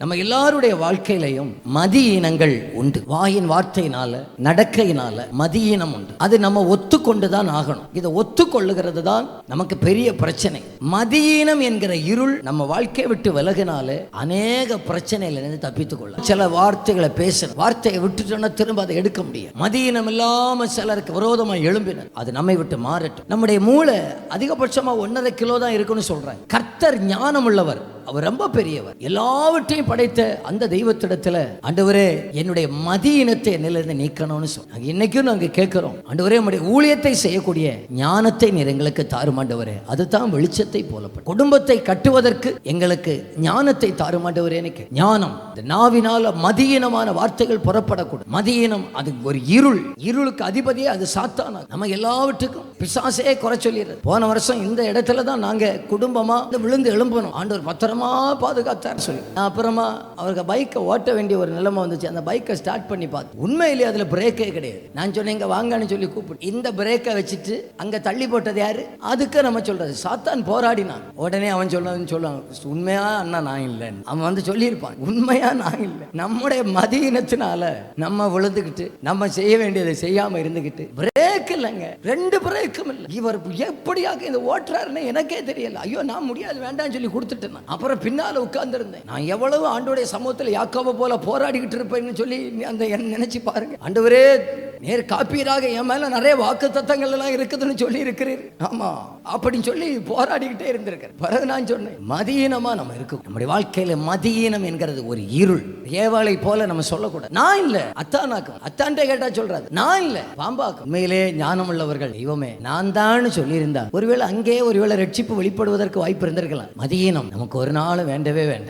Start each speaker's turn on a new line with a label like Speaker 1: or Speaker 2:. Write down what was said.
Speaker 1: நம்ம எல்லாருடைய வாழ்க்கையிலையும் மதியினங்கள் உண்டு. வாயின் வார்த்தையினால, நடக்கையினால மதியினம் உண்டு. அது நம்ம ஒத்துக்கொண்டுதான் ஆகணும். இதை ஒத்துக்கொள்ளுகிறது தான் நமக்கு பெரிய பிரச்சனை. மதியினம் என்கிற இருள் நம்ம வாழ்க்கையை விட்டு விலகினாலே அநேக பிரச்சனையிலிருந்து தப்பித்துக் கொள்ள. சில வார்த்தைகளை பேசணும், வார்த்தையை விட்டுட்டோம்னா திரும்ப அதை எடுக்க முடியும். மதியினம் இல்லாம சிலருக்கு விரோதமாக எழும்பினர். அது நம்மை விட்டு மாறட்டும். நம்முடைய மூளை அதிகபட்சமா 1.5 கிலோ தான் இருக்குன்னு சொல்றாங்க. கர்த்தர் ஞானம் உள்ளவர், அவர் ரொம்ப பெரியவர். எல்லாவற்றையும் படைத்த அந்த தெய்வத்திடத்துல, ஆண்டவரே என்னுடைய மதியினத்தை என்னிலிருந்து நீக்கணும்னு சொன்னாங்க. இன்னைக்கும் நாங்க கேட்கிறோம், ஆண்டவரே நம்முடைய ஊழியத்தை செய்யக்கூடிய ஞானத்தை நீர் எங்களுக்கு தாரும் ஆண்டவரே. அதுதான் வெளிச்சத்தை போலப்படும். குடும்பத்தை கட்டுவதற்கு எங்களுக்கு ஞானத்தை தாரும் ஆண்டவரே. எனக்கு ஞானம், இந்த நாவினால மதியினமான வார்த்தைகள் புறப்படக்கூடும். மதியினம் அது ஒரு இருள். இருளுக்கு அதிபதியே அது சாத்தானா. நம்ம எல்லாவற்றுக்கும் பிசாசே குறை சொல்லிடுறது. போன வருஷம் இந்த இடத்துல தான் நாங்க குடும்பமா விழுந்து எழும்பணும். ஆண்டவர் பத்திரமா பாதுகாத்தார் சொல்லி, அப்புறமா அவருக்கு பைக்கை ஓட்ட வேண்டிய ஒரு நிலைமை வந்துச்சு. அந்த பைக்கை ஸ்டார்ட் பண்ணி பார்த்து உண்மையிலேயே அதுல பிரேக்கே கிடையாது. நான் சொன்னேன் இங்க வாங்கன்னு சொல்லி கூப்பிட்டு, இந்த பிரேக்கை வச்சுட்டு அங்க தள்ளி போட்டது யாரு? அதுக்கு நம்ம சொல்றது சாத்தான் போராடினான். உடனே அவன் சொல்லுவாங்க, உண்மையா அண்ணா நான் இல்லைன்னு அவன் வந்து சொல்லியிருப்பான். உண்மையா நான் இல்லை. நம்முடைய மதியினத்தினால நம்ம விழுந்துக்கிட்டு நம்ம செய்ய வேண்டியதை செய்யாம இருந்துகிட்டு, பிரேக் இல்லைங்க, 2 பிரேக்கும் இல்லை. இவர் எப்படியாக இந்த ஓட்டுறாருன்னு எனக்கே தெரியல. ஐயோ நான் முடியாது வேண்டாம்னு சொல்லி கொடுத்துட்டேன். அப்புறம் பின்னால உட்கார்ந்து இருந்தேன். நான் எவ்வளவு ஆண்டவருடைய சமூகத்தில் யாக்கோபை போல போராடிக்கிட்டு இருப்பேன்னு சொல்லி அந்த நினைச்சு பாருங்க. ஆண்டவரே நேர் காப்பீராக என் மேல நிறைய வாக்கு தத்தங்கள் எல்லாம் இருக்குதுன்னு சொல்லி இருக்கிறீர். ஆமா அப்படின்னு சொல்லி போராடிக்கிட்டே இருந்திருக்கிறேன். பிறகு நான் சொன்னேன், மதியீனமா நம்ம இருக்கும். நம்முடைய வாழ்க்கையில மதியீனம் என்கிறது ஒரு இருள். ஏவாளை போல நம்ம சொல்லக்கூடாது. நான் இல்ல அத்தானாக்கும், அத்தான்ட்டே கேட்டா சொல்றாது நான் இல்ல பாம்பாக்கும். உண்மையிலே ஞானம் உள்ளவர்கள் தெய்வமே நான் தான் சொல்லியிருந்தா ஒருவேளை அங்கே ஒருவேளை ரட்சிப்பு வெளிப்படுவதற்கு வாய்ப்பு இருந்திருக்கலாம். மதியீனம் நமக்கு ஒரு நாள் வேண்டவே வேண்டாம்.